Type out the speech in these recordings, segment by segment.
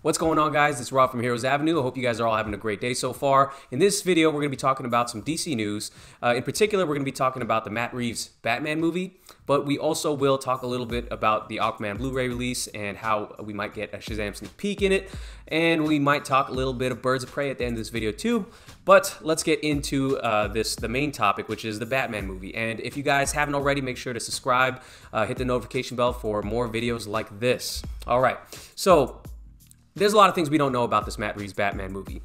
What's going on, guys? It's Rob from Heroes Avenue. I hope you guys are all having a great day so far. In this video, we're going to be talking about some DC news. In particular, we're going to be talking about the Matt Reeves Batman movie, but we also will talk a little bit about the Aquaman Blu-ray release and how we might get a Shazam sneak peek in it. And we might talk a little bit of Birds of Prey at the end of this video too. But let's get into the main topic, which is the Batman movie. And if you guys haven't already, make sure to subscribe, hit the notification bell for more videos like this. All right, so there's a lot of things we don't know about this Matt Reeves Batman movie.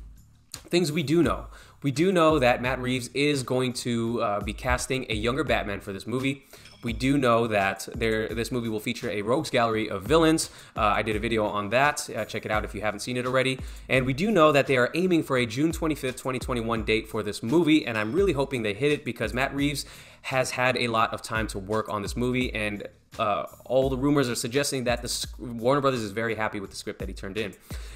Things we do know. We do know that Matt Reeves is going to be casting a younger Batman for this movie. We do know that this movie will feature a rogues gallery of villains. I did a video on that. Check it out if you haven't seen it already. And we do know that they are aiming for a June 25th, 2021 date for this movie. And I'm really hoping they hit it because Matt Reeves has had a lot of time to work on this movie. And all the rumors are suggesting that Warner Brothers is very happy with the script that he turned in.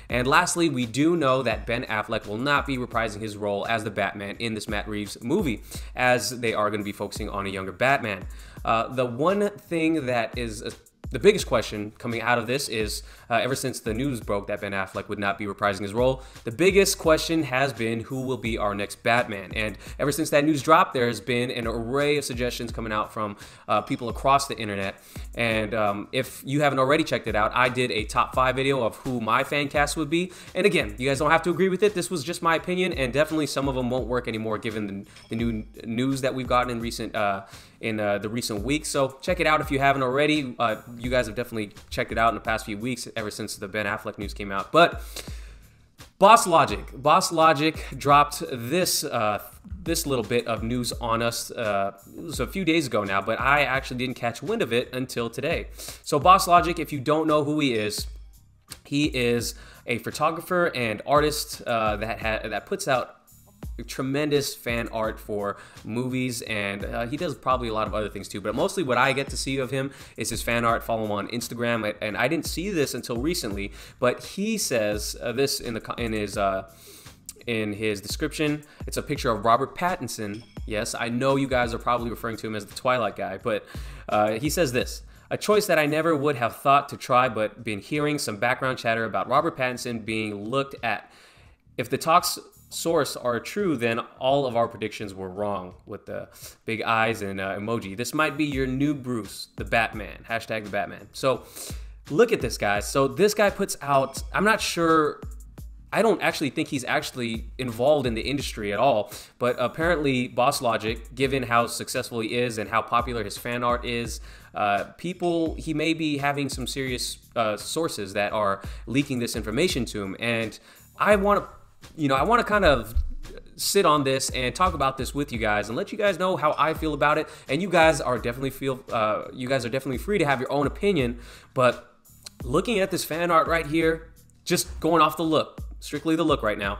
And lastly, we do know that Ben Affleck will not be reprising his role as the Batman in this Matt Reeves movie, as they are going to be focusing on a younger Batman. The one thing that is the biggest question coming out of this is, ever since the news broke that Ben Affleck would not be reprising his role, the biggest question has been who will be our next Batman. And ever since that news dropped, there has been an array of suggestions coming out from people across the internet. And if you haven't already checked it out, I did a top 5 video of who my fan cast would be. And again, you guys don't have to agree with it. This was just my opinion, and definitely some of them won't work anymore given the new news that we've gotten in the recent weeks. So check it out if you haven't already. You guys have definitely checked it out in the past few weeks ever since the Ben Affleck news came out. But Boss Logic dropped this little bit of news on us. It was a few days ago now, but I actually didn't catch wind of it until today. So Boss Logic, if you don't know who he is a photographer and artist that puts out tremendous fan art for movies, and he does probably a lot of other things too, but mostly what I get to see of him is his fan art. Follow him on Instagram, and I didn't see this until recently, but he says this in his description. It's a picture of Robert Pattinson. Yes, I know you guys are probably referring to him as the Twilight guy, but he says this: a choice that I never would have thought to try, but been hearing some background chatter about Robert Pattinson being looked at. If the talks source are true, then all of our predictions were wrong, with the big eyes and emoji. This might be your new Bruce, the Batman. Hashtag the Batman. So look at this, guys. So this guy puts out, I'm not sure, I don't actually think he's actually involved in the industry at all, but apparently Boss Logic, given how successful he is and how popular his fan art is, he may be having some serious sources that are leaking this information to him. And I want to kind of sit on this and talk about this with you guys and let you guys know how I feel about it. And you guys are definitely free to have your own opinion. But looking at this fan art right here, just going off the look, strictly the look right now,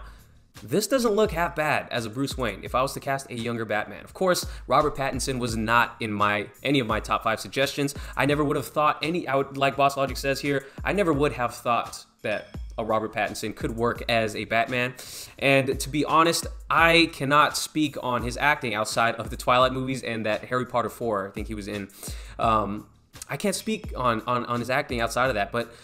this doesn't look half bad as a Bruce Wayne if I was to cast a younger Batman. Of course, Robert Pattinson was not in any of my top 5 suggestions. I never would have thought like Boss Logic says here, I never would have thought that a Robert Pattinson could work as a Batman. And to be honest, I cannot speak on his acting outside of the Twilight movies and that Harry Potter 4 I think he was in. I can't speak on his acting outside of that, but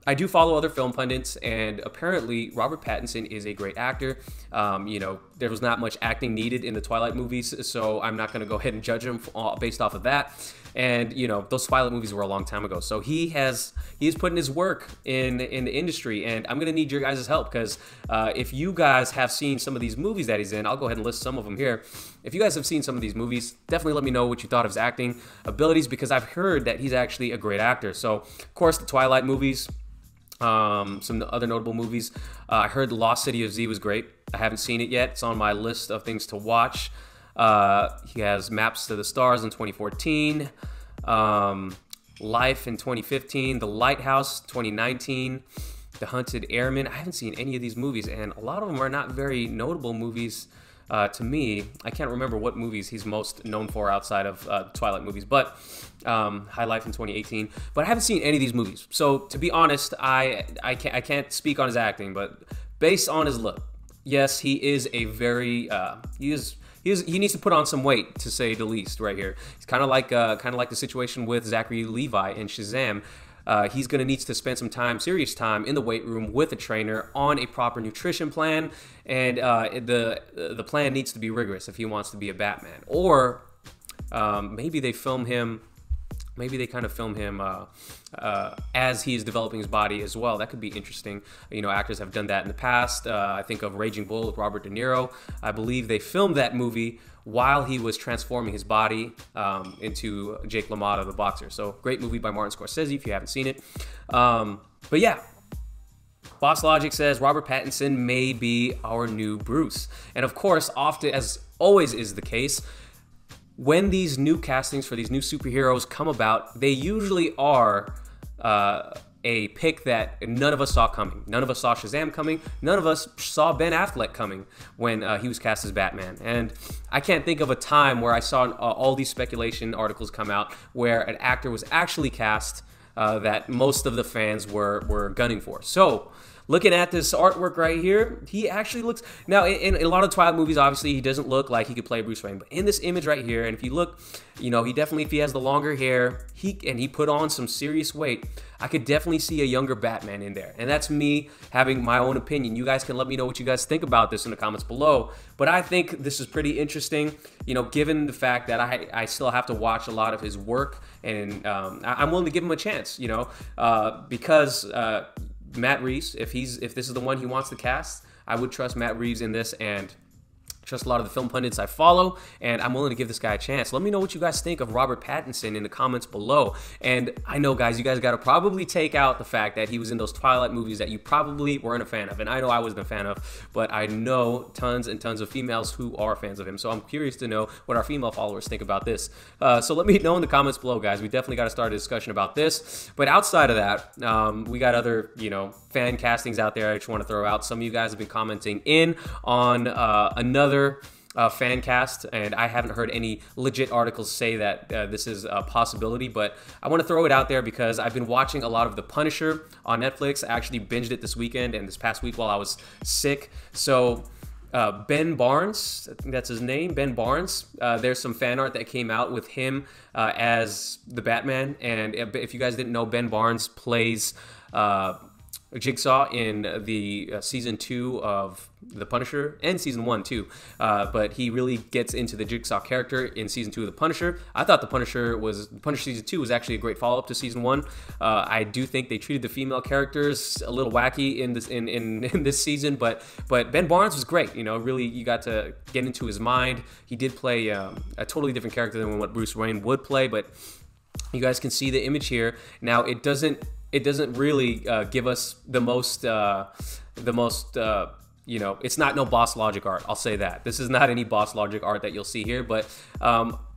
I do follow other film pundits, and apparently Robert Pattinson is a great actor. There was not much acting needed in the Twilight movies, so I'm not going to go ahead and judge him based off of that. And those Twilight movies were a long time ago, so he is putting his work in the industry, and I'm gonna need your guys' help, because if you guys have seen some of these movies that he's in, I'll go ahead and list some of them here. If you guys have seen some of these movies, definitely let me know what you thought of his acting abilities, because I've heard that he's actually a great actor. So of course the Twilight movies, some other notable movies. I heard The Lost City of Z was great. I haven't seen it yet. It's on my list of things to watch. He has Maps to the Stars in 2014, Life in 2015, The Lighthouse 2019, The Hunted Airman. I haven't seen any of these movies, and a lot of them are not very notable movies to me. I can't remember what movies he's most known for outside of Twilight movies, but High Life in 2018. But I haven't seen any of these movies. So to be honest, I can't speak on his acting, but based on his look, yes, he is a very he needs to put on some weight, to say the least, right here. It's kind of like the situation with Zachary Levi in Shazam. he's going to need to spend some time, serious time, in the weight room with a trainer on a proper nutrition plan, and the plan needs to be rigorous if he wants to be a Batman. Or maybe they film him. Maybe they kind of film him as he's developing his body as well. That could be interesting. You know, actors have done that in the past. I think of Raging Bull with Robert De Niro. I believe they filmed that movie while he was transforming his body into Jake LaMotta, the boxer. So great movie by Martin Scorsese if you haven't seen it. But yeah, Boss Logic says Robert Pattinson may be our new Bruce. And of course, often, as always is the case, when these new castings for these new superheroes come about, they usually are a pick that none of us saw coming. None of us saw Shazam coming. None of us saw Ben Affleck coming when he was cast as Batman. And I can't think of a time where I saw all these speculation articles come out where an actor was actually cast that most of the fans were gunning for. So, looking at this artwork right here, he actually looks... Now, in a lot of Twilight movies, obviously, he doesn't look like he could play Bruce Wayne. But in this image right here, and if you look, you know, he definitely, if he has the longer hair, he put on some serious weight, I could definitely see a younger Batman in there. And that's me having my own opinion. You guys can let me know what you guys think about this in the comments below. But I think this is pretty interesting, you know, given the fact that I still have to watch a lot of his work. And I'm willing to give him a chance, you know, because... Matt Reeves, if this is the one he wants to cast, I would trust Matt Reeves in this, and trust a lot of the film pundits I follow, and I'm willing to give this guy a chance. Let me know what you guys think of Robert Pattinson in the comments below. And I know, guys, you guys got to probably take out the fact that he was in those Twilight movies that you probably weren't a fan of, and I know I wasn't a fan of, but I know tons and tons of females who are fans of him, so I'm curious to know what our female followers think about this. So let me know in the comments below, guys. We definitely got to start a discussion about this. But outside of that, we got other, you know, fan castings out there I just want to throw out. Some of you guys have been commenting in on another fan cast, and I haven't heard any legit articles say that this is a possibility, but I want to throw it out there because I've been watching a lot of The Punisher on Netflix. I actually binged it this weekend and this past week while I was sick. So Ben Barnes, I think that's his name, Ben Barnes, there's some fan art that came out with him as the Batman, and if you guys didn't know, Ben Barnes plays Jigsaw in the season 2 of The Punisher, and season 1 too, but he really gets into the Jigsaw character in season 2 of The Punisher. I thought The Punisher season 2 was actually a great follow-up to season 1. I do think they treated the female characters a little wacky in this season, but Ben Barnes was great. You know, really, you got to get into his mind. He did play a totally different character than what Bruce Wayne would play, but you guys can see the image here. Now, it doesn't really give us the most, you know, it's not no Boss Logic art. I'll say that. This is not any Boss Logic art that you'll see here, but,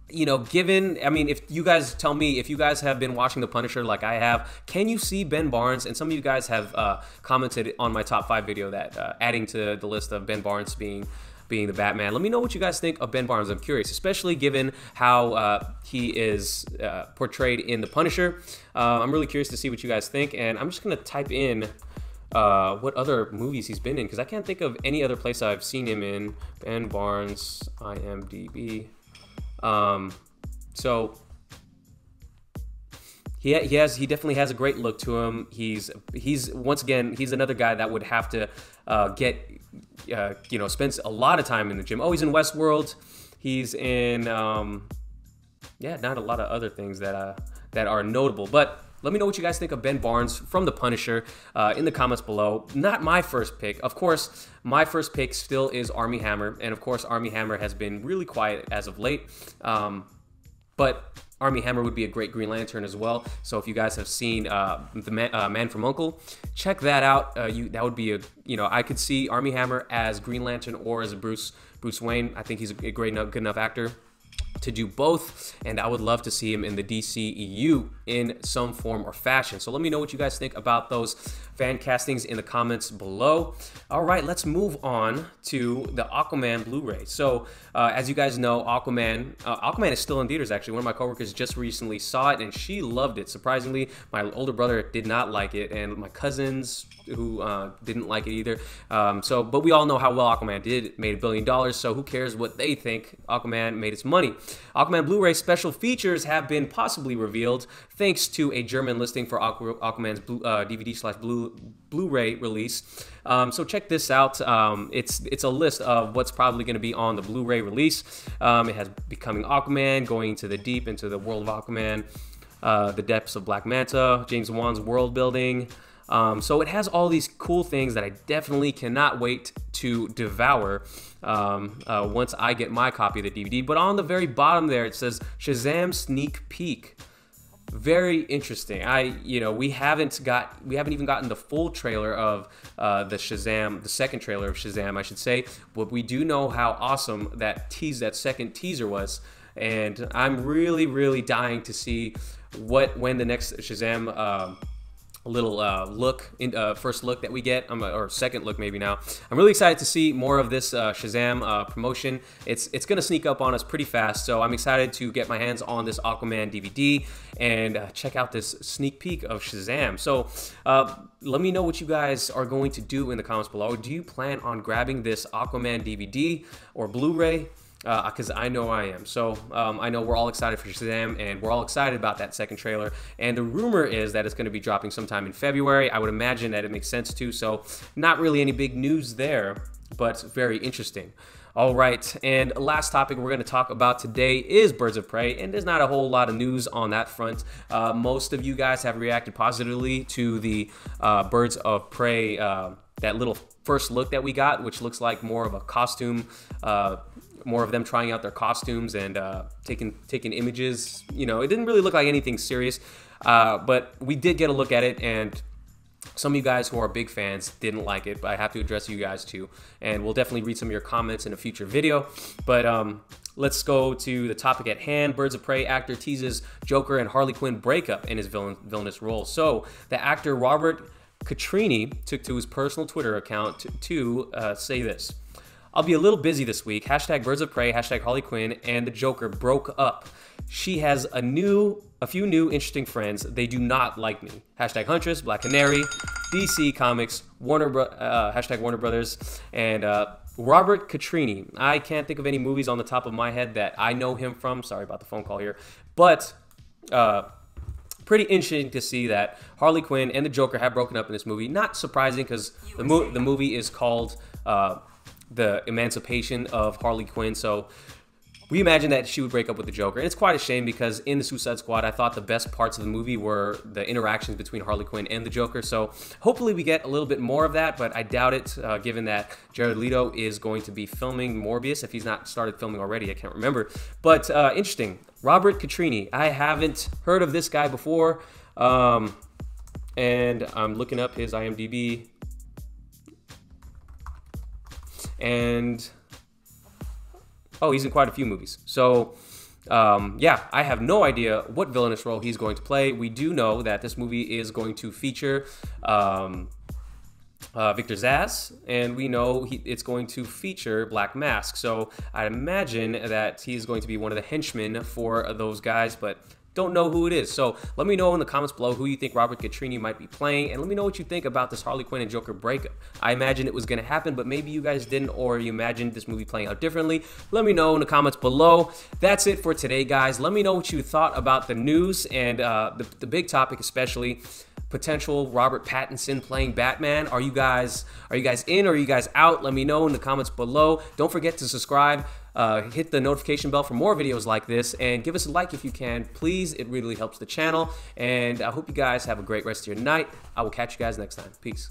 you know, I mean, if you guys tell me, if you guys have been watching The Punisher like I have, can you see Ben Barnes? And some of you guys have commented on my top 5 video that adding to the list of Ben Barnes being the Batman. Let me know what you guys think of Ben Barnes. I'm curious, especially given how he is portrayed in The Punisher. I'm really curious to see what you guys think, and I'm just going to type in what other movies he's been in, because I can't think of any other place I've seen him in. Ben Barnes, IMDb. So he definitely has a great look to him. He's once again, he's another guy that would have to you know, spends a lot of time in the gym. Oh, he's in Westworld. He's in yeah, not a lot of other things that are notable. But let me know what you guys think of Ben Barnes from The Punisher in the comments below. Not my first pick. Of course, my first pick still is Armie Hammer, and of course, Armie Hammer has been really quiet as of late. But Armie Hammer would be a great Green Lantern as well. So if you guys have seen the Man from U.N.C.L.E., check that out. That would be you know, I could see Armie Hammer as Green Lantern or as a Bruce Wayne. I think he's a good enough actor to do both, and I would love to see him in the DCEU in some form or fashion. So let me know what you guys think about those fan castings in the comments below. All right, let's move on to the Aquaman Blu-ray. So as you guys know, Aquaman is still in theaters. Actually, one of my coworkers just recently saw it and she loved it. Surprisingly, my older brother did not like it, and my cousins who didn't like it either. But we all know how well Aquaman did. It made $1 billion, so who cares what they think? Aquaman made its money. Aquaman Blu-ray special features have been possibly revealed. thanks to a German listing for Aquaman's DVD/Blu-ray release. So check this out. It's a list of what's probably going to be on the Blu-ray release. It has Becoming Aquaman, Going into the Deep, into the world of Aquaman, The Depths of Black Manta, James Wan's world building. So it has all these cool things that I definitely cannot wait to devour once I get my copy of the DVD. But on the very bottom there, it says Shazam sneak peek. Very interesting. We haven't even gotten the full trailer of the second trailer of Shazam, I should say. But we do know how awesome that second teaser was, and I'm really, really dying to see when the next Shazam first look that we get, or second look maybe now. I'm really excited to see more of this Shazam promotion. It's gonna sneak up on us pretty fast, so I'm excited to get my hands on this Aquaman DVD and check out this sneak peek of Shazam. So let me know what you guys are going to do in the comments below. Do you plan on grabbing this Aquaman DVD or Blu-ray? Because I know I am. So I know we're all excited for Shazam, and we're all excited about that second trailer. And the rumor is that it's going to be dropping sometime in February. I would imagine that it makes sense too. So not really any big news there, but very interesting. All right, and last topic we're going to talk about today is Birds of Prey, and there's not a whole lot of news on that front. Most of you guys have reacted positively to the Birds of Prey, that little first look that we got, which looks like more of a costume, more of them trying out their costumes and taking images. You know, it didn't really look like anything serious, but we did get a look at it, and some of you guys who are big fans didn't like it, but I have to address you guys too, and we'll definitely read some of your comments in a future video. But let's go to the topic at hand. Birds of Prey actor teases Joker and Harley Quinn breakup in his villainous role. So the actor Robert Catrini took to his personal Twitter account to say this: "I'll be a little busy this week. Hashtag Birds of Prey, hashtag Harley Quinn, and the Joker broke up. She has a few new interesting friends. They do not like me. Hashtag Huntress, Black Canary, DC Comics, hashtag Warner Brothers, and Robert Catrini." I can't think of any movies on the top of my head that I know him from. Sorry about the phone call here. But pretty interesting to see that Harley Quinn and the Joker have broken up in this movie. Not surprising, because the movie is called The Emancipation of Harley Quinn, so we imagine that she would break up with the Joker. And it's quite a shame, because in the Suicide Squad, I thought the best parts of the movie were the interactions between Harley Quinn and the Joker. So hopefully we get a little bit more of that, but I doubt it, given that Jared Leto is going to be filming Morbius, if he's not started filming already. I can't remember. But interesting. Robert Catrini. I haven't heard of this guy before, and I'm looking up his IMDb. And oh, he's in quite a few movies. So yeah, I have no idea what villainous role he's going to play. We do know that this movie is going to feature Victor Zsasz, and we know it's going to feature Black Mask. So I imagine that he's going to be one of the henchmen for those guys, but don't know who it is. So let me know in the comments below who you think Robert Catrini might be playing, and let me know what you think about this Harley Quinn and Joker breakup. I imagine it was going to happen, but maybe you guys didn't, or you imagined this movie playing out differently. Let me know in the comments below. That's it for today, guys. Let me know what you thought about the news and the big topic, especially potential Robert Pattinson playing Batman. Are you guys in, or are you guys out? Let me know in the comments below. Don't forget to subscribe. Hit the notification bell for more videos like this, and give us a like if you can, please. It really helps the channel, and I hope you guys have a great rest of your night. I will catch you guys next time. Peace.